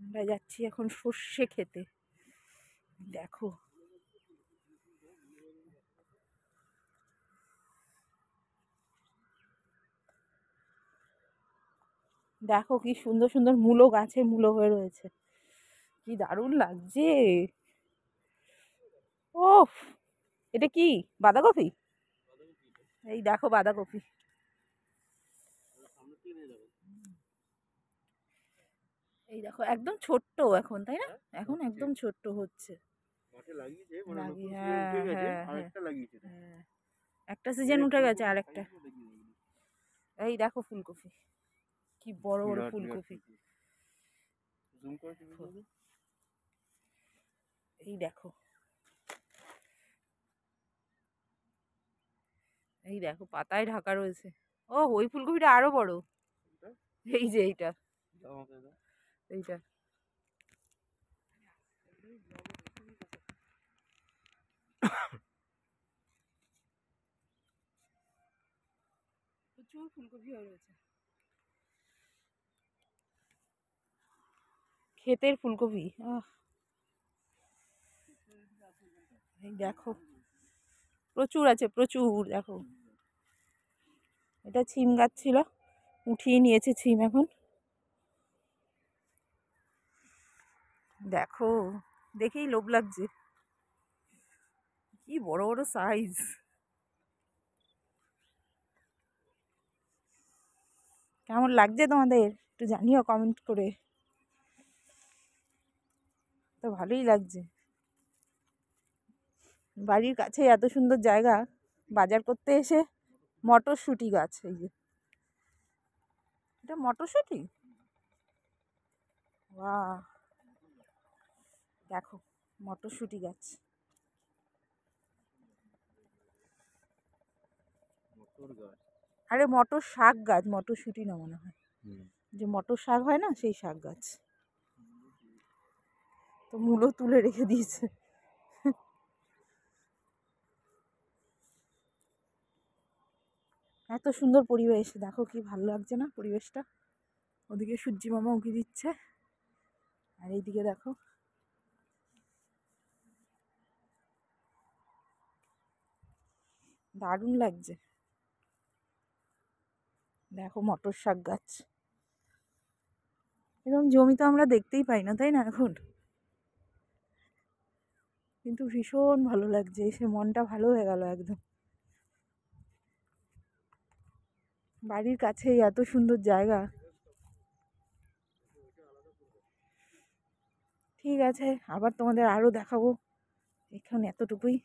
আমরা যাচ্ছি এখন সর্ষে খেতে। দেখো দেখো কি সুন্দর সুন্দর মূলো, গাছে মূলো হয়ে রয়েছে, কি দারুণ লাগছে। ওফ, এটা কি বাঁধাকপি? এই দেখো বাঁধাকপি। এই দেখো একদম ছোট্ট এখন, তাই না? এখন একদম ছোট্ট হচ্ছে। হ্যাঁ হ্যাঁ হ্যাঁ, একটা সিজন উঠে গেছে, আরেকটা। এই দেখো ফুলকপি, কি বড় বড় ফুলকপি। এই দেখো, এই দেখো পাতায় ঢাকা রয়েছে। ও, ওই ফুলকপিটা আরো বড়। এই যে এইটা, এইটা প্রচুর ফুলকপি হয়ে রয়েছে, ক্ষেতের ফুলকপি। এই দেখো প্রচুর আছে, প্রচুর। দেখো এটা ছিম গাছ ছিল, উঠিয়ে নিয়েছে ছিম এখন। দেখো, দেখেই লোভ লাগছে, কি বড় বড় সাইজ। কেমন লাগছে তোমাদের একটু জানিও কমেন্ট করে। তো ভালোই লাগছে, বাড়ির কাছে এত সুন্দর জায়গা, বাজার করতে এসে মটরশুঁটি গাছ। এই যে এটা মটরশুঁটি, বাহ, দেখো মটরশুঁটি গাছ। আরে মটর শাক গাছ, মটরশুঁটি না মনে হয়। যে মটর শাক হয় না, সেই শাক গাছ। তো মূলো তুলে রেখে দিয়েছে। এত সুন্দর পরিবেশ, দেখো কি ভালো লাগছে না পরিবেশটা। ওদিকে সূর্যি মামা উঁকি দিচ্ছে, আর এইদিকে দেখো দারুণ লাগছে। দেখো মটর শাক গাছ, এরকম জমি তো আমরা দেখতেই পাই না, তাই না এখন? কিন্তু ভীষণ ভালো লাগছে, এসে মনটা ভালো হয়ে গেল একদম। বাড়ির কাছেই এত সুন্দর জায়গা। ঠিক আছে, আবার তোমাদের আরো দেখাবো, এখন এতটুকুই।